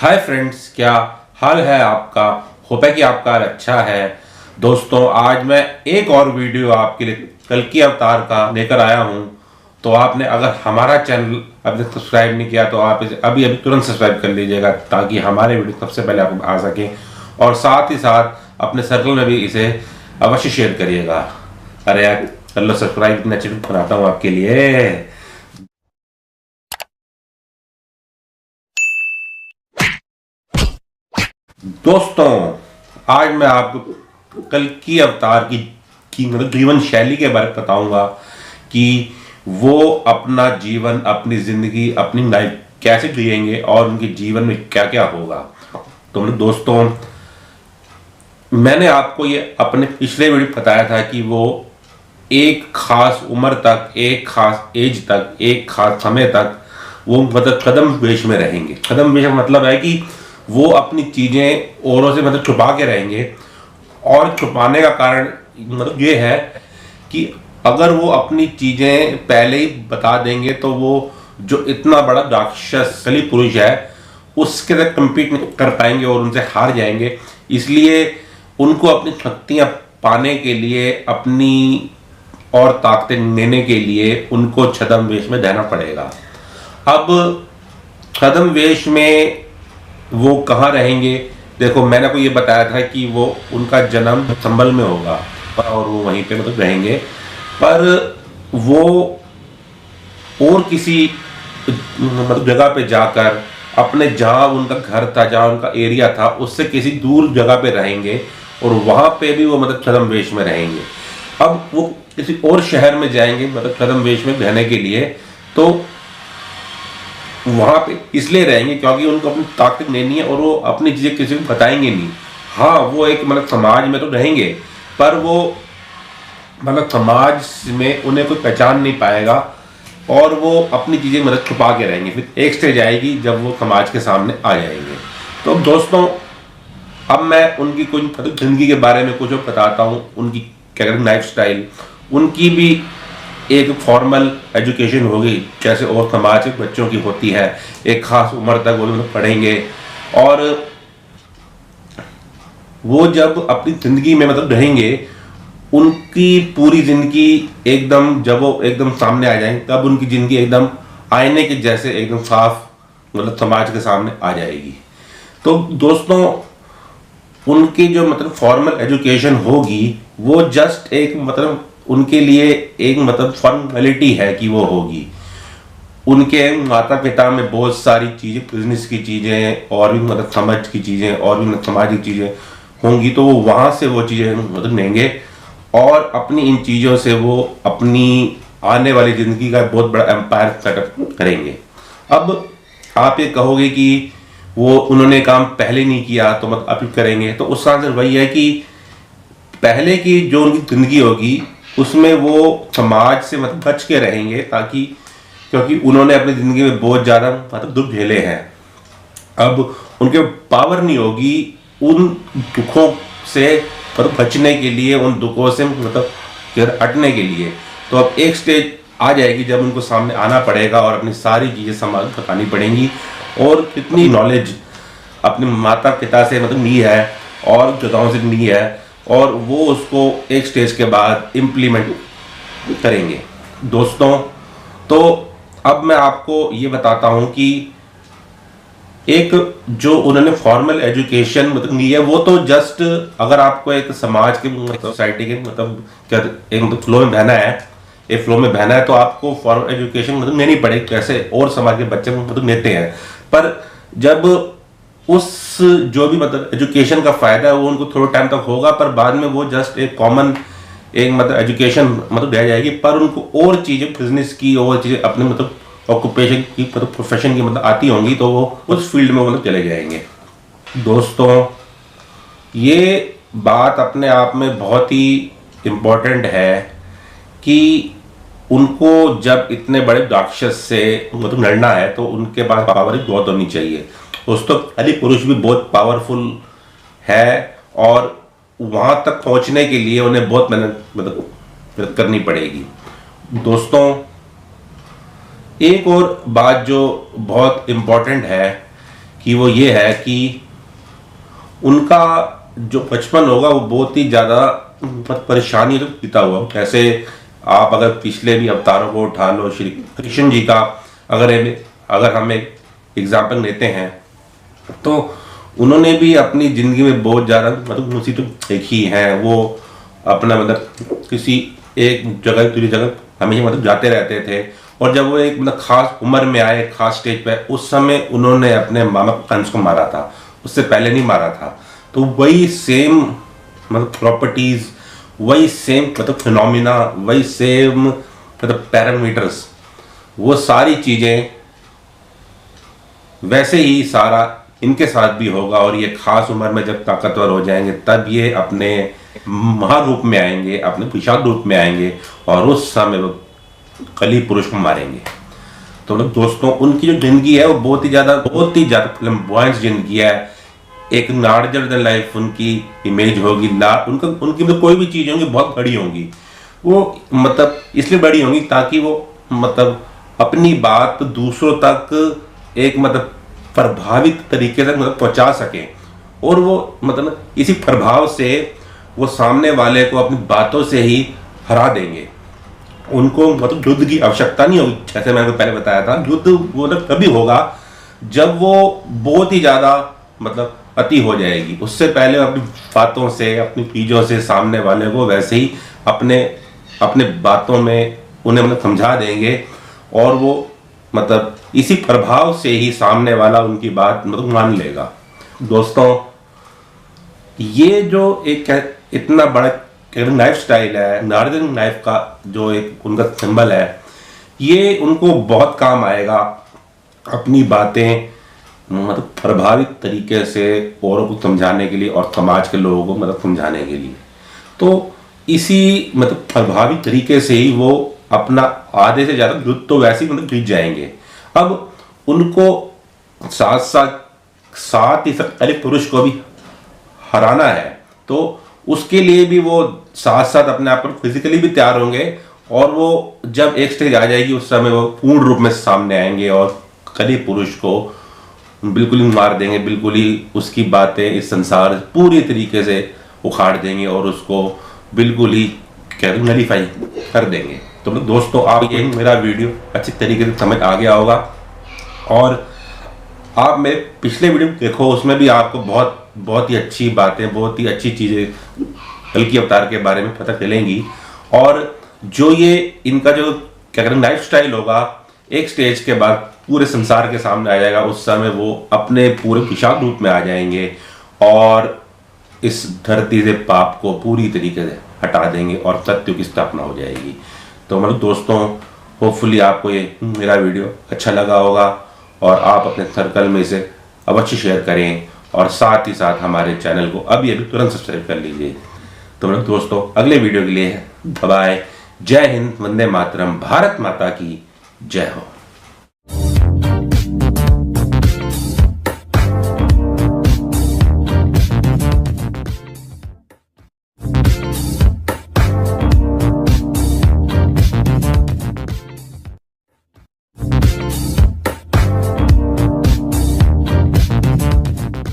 Hi friends, क्या हाल है आपका। होप है कि आपका अच्छा है। दोस्तों, आज मैं एक और वीडियो आपके लिए कल्कि अवतार का लेकर आया हूं। तो आपने अगर हमारा चैनल अभी तक सब्सक्राइब नहीं किया तो आप इसे अभी अभी तुरंत सब्सक्राइब कर लीजिएगा, ताकि हमारे वीडियो सबसे पहले आपको आ सके। और साथ ही साथ अपने सर्कल में भी इसे अवश्य शेयर करिएगा। अरे यार, कर लो सब्सक्राइब, इतना अच्छी वीडियो बनाता हूँ आपके लिए। दोस्तों, आज मैं आपको कल्कि अवतार की मतलब जीवन शैली के बारे में बताऊंगा कि वो अपना जीवन, अपनी जिंदगी, अपनी लाइफ कैसे जिएंगे और उनके जीवन में क्या क्या होगा। तो मतलब दोस्तों, मैंने आपको ये अपने पिछले वीडियो में बताया था कि वो एक खास उम्र तक, एक खास एज तक, एक खास समय तक वो मतलब कदम वेश में रहेंगे। कदम वेश का मतलब है कि वो अपनी चीजें औरों से मतलब छुपा के रहेंगे। और छुपाने का कारण मतलब ये है कि अगर वो अपनी चीजें पहले ही बता देंगे तो वो जो इतना बड़ा राक्षस कली पुरुष है उसके साथ compete नहीं कर पाएंगे और उनसे हार जाएंगे। इसलिए उनको अपनी शक्तियां पाने के लिए, अपनी और ताकतें लेने के लिए उनको छद्म वेश में रहना पड़ेगा। अब छद्म वेश में वो कहाँ रहेंगे? देखो, मैंने आपको ये बताया था कि वो उनका जन्म संभल में होगा और वो वहीं पे मतलब रहेंगे। पर वो और किसी मतलब जगह पे जाकर अपने, जहाँ उनका घर था, जहाँ उनका एरिया था, उससे किसी दूर जगह पे रहेंगे और वहां पे भी वो मतलब छद्म वेश में रहेंगे। अब वो किसी और शहर में जाएंगे मतलब छद्म वेश में रहने के लिए, तो वहां पे इसलिए रहेंगे क्योंकि उनको अपनी ताकत लेनी है और वो अपनी चीजें किसी को बताएंगे नहीं। हाँ, वो एक मतलब समाज में तो रहेंगे, पर वो मतलब समाज में उन्हें कोई पहचान नहीं पाएगा और वो अपनी चीजें मतलब छुपा के रहेंगे। फिर एक स्टेज आएगी जब वो समाज के सामने आ जाएंगे। तो दोस्तों, अब मैं उनकी कुछ मतलब जिंदगी के बारे में कुछ बताता हूँ। उनकी क्या कहते हैं, लाइफ स्टाइल। उनकी भी एक फॉर्मल एजुकेशन होगी जैसे और समाज के बच्चों की होती है। एक खास उम्र तक वो लोग पढ़ेंगे और वो जब अपनी जिंदगी में मतलब रहेंगे, उनकी पूरी जिंदगी एकदम, जब वो एकदम सामने आ जाएंगे तब उनकी जिंदगी एकदम आईने के जैसे एकदम साफ मतलब समाज के सामने आ जाएगी। तो दोस्तों, उनकी जो मतलब फॉर्मल एजुकेशन होगी वो जस्ट एक मतलब उनके लिए एक मतलब फॉर्मेलिटी है कि वो होगी। उनके माता पिता में बहुत सारी चीजें, बिजनेस की चीजें और भी मतलब समझ की चीजें और भी मतलब सामाजिक चीजें होंगी, तो वो वहां से वो चीजें मतलब लेंगे और अपनी इन चीजों से वो अपनी आने वाली जिंदगी का बहुत बड़ा एम्पायर सेटअप करेंगे। अब आप ये कहोगे कि वो उन्होंने काम पहले नहीं किया तो मतलब अभी करेंगे, तो उसका आंसर वही है कि पहले की जो उनकी जिंदगी होगी उसमें वो समाज से मतलब बच के रहेंगे, ताकि क्योंकि उन्होंने अपनी जिंदगी में बहुत ज्यादा मतलब दुख झेले हैं। अब उनके पावर नहीं होगी उन दुखों से मतलब बचने के लिए, उन दुखों से मतलब हटने के लिए। तो अब एक स्टेज आ जाएगी जब उनको सामने आना पड़ेगा और अपनी सारी चीजें समाज को बतानी पड़ेंगी। और कितनी नॉलेज अपने माता पिता से मतलब ली है और जगहों से ली है, और वो उसको एक स्टेज के बाद इम्प्लीमेंट करेंगे। दोस्तों, तो अब मैं आपको ये बताता हूं कि एक जो उन्होंने फॉर्मल एजुकेशन मतलब ली है वो तो जस्ट, अगर आपको एक समाज के सोसाइटी के मतलब क्या एक मतलब फ्लो में बहना है, एक फ्लो में बहना है, तो आपको फॉर्मल एजुकेशन मतलब लेनी पड़ेगी जैसे और समाज के बच्चे मतलब लेते हैं। पर जब उस जो भी मतलब एजुकेशन का फायदा है वो उनको थोड़े टाइम तक होगा, पर बाद में वो जस्ट एक कॉमन एक मतलब एजुकेशन मतलब रह जाएगी। पर उनको और चीजें, बिजनेस की और चीजें अपने मतलब ऑक्यूपेशन की मतलब प्रोफेशन की मतलब आती होंगी, तो वो उस फील्ड में मतलब चले जाएंगे। दोस्तों, ये बात अपने आप में बहुत ही इम्पोर्टेंट है कि उनको जब इतने बड़े राक्षस से मतलब लड़ना है तो उनके पास पावर बहुत होनी चाहिए। दोस्तों, कली पुरुष भी बहुत पावरफुल है और वहां तक पहुंचने के लिए उन्हें बहुत मेहनत करनी पड़ेगी। दोस्तों, एक और बात जो बहुत इम्पोर्टेंट है कि वो ये है कि उनका जो बचपन होगा वो बहुत ही ज़्यादा परेशानी से बीता हुआ। कैसे आप अगर पिछले भी अवतारों को उठा लो, श्री कृष्ण जी का अगर हम एक एग्जाम्पल लेते हैं तो उन्होंने भी अपनी ज़िंदगी में बहुत ज़्यादा मतलब मुसीबत देखी है। वो अपना मतलब किसी एक जगह दूसरी जगह हमेशा मतलब जाते रहते थे, और जब वो एक मतलब खास उम्र में आए, खास स्टेज पे, उस समय उन्होंने अपने मामा कंस को मारा था, उससे पहले नहीं मारा था। तो वही सेम मतलब प्रॉपर्टीज, वही सेम मतलब फिनोमिना, वही सेम मतलब पैरामीटर्स, वो सारी चीज़ें वैसे ही सारा इनके साथ भी होगा। और ये खास उम्र में जब ताकतवर हो जाएंगे तब ये अपने महारूप में आएंगे, अपने विशाल रूप में आएंगे, और उस समय वो कली पुरुष को मारेंगे। तो मतलब दोस्तों, उनकी जो जिंदगी है वो बहुत ही ज़्यादा फ्लैम्बॉयंट जिंदगी है। एक लार्जर देन लाइफ उनकी इमेज होगी। उनकी मतलब कोई भी चीज़ होंगी बहुत बड़ी होंगी। वो मतलब इसलिए बड़ी होंगी ताकि वो मतलब अपनी बात दूसरों तक एक मतलब प्रभावित तरीके से मतलब पहुंचा सके, और वो मतलब इसी प्रभाव से वो सामने वाले को अपनी बातों से ही हरा देंगे। उनको मतलब युद्ध की आवश्यकता नहीं होगी। जैसे मैंने पहले बताया था, युद्ध वो मतलब तभी होगा जब वो बहुत ही ज़्यादा मतलब अति हो जाएगी। उससे पहले अपनी बातों से, अपनी चीज़ों से सामने वाले को वैसे ही अपने बातों में उन्हें मतलब समझा देंगे, और वो मतलब इसी प्रभाव से ही सामने वाला उनकी बात मतलब मान लेगा। दोस्तों, ये जो एक इतना बड़ा लाइफ स्टाइल है, नार्दर्न लाइफ का जो एक उनका सिंबल है, ये उनको बहुत काम आएगा अपनी बातें मतलब प्रभावित तरीके से औरों को समझाने के लिए, और समाज के लोगों को मतलब समझाने के लिए। तो इसी मतलब प्रभावी तरीके से ही वो अपना आधे से ज़्यादा युद्ध तो वैसे ही मतलब जीत जाएंगे। अब उनको साथ ही कली पुरुष को भी हराना है, तो उसके लिए भी वो साथ साथ अपने आप को फिजिकली भी तैयार होंगे, और वो जब एक स्टेज आ जाएगी उस समय वो पूर्ण रूप में सामने आएंगे और कली पुरुष को बिल्कुल ही मार देंगे, बिल्कुल ही उसकी बातें इस संसार पूरी तरीके से उखाड़ देंगे, और उसको बिल्कुल ही नलीफाई कर देंगे। तो दोस्तों, आप ये मेरा वीडियो अच्छी तरीके से समझ आ गया होगा, और आप मेरे पिछले वीडियो देखो, उसमें भी आपको बहुत ही अच्छी बातें, बहुत ही अच्छी चीज़ें कल्कि अवतार के बारे में पता चलेंगी। और जो ये इनका जो क्या कहते हैं लाइफ स्टाइल होगा, एक स्टेज के बाद पूरे संसार के सामने आ जाएगा। उस समय वो अपने पूरे विशाल रूप में आ जाएंगे और इस धरती से पाप को पूरी तरीके से हटा देंगे, और सत्य की स्थापना हो जाएगी। तो मतलब दोस्तों, होपफुली आपको ये मेरा वीडियो अच्छा लगा होगा, और आप अपने सर्कल में इसे अवश्य शेयर करें, और साथ ही साथ हमारे चैनल को अभी तुरंत सब्सक्राइब कर लीजिए। तो मतलब दोस्तों, अगले वीडियो के लिए बाय, जय हिंद, वंदे मातरम, भारत माता की जय हो।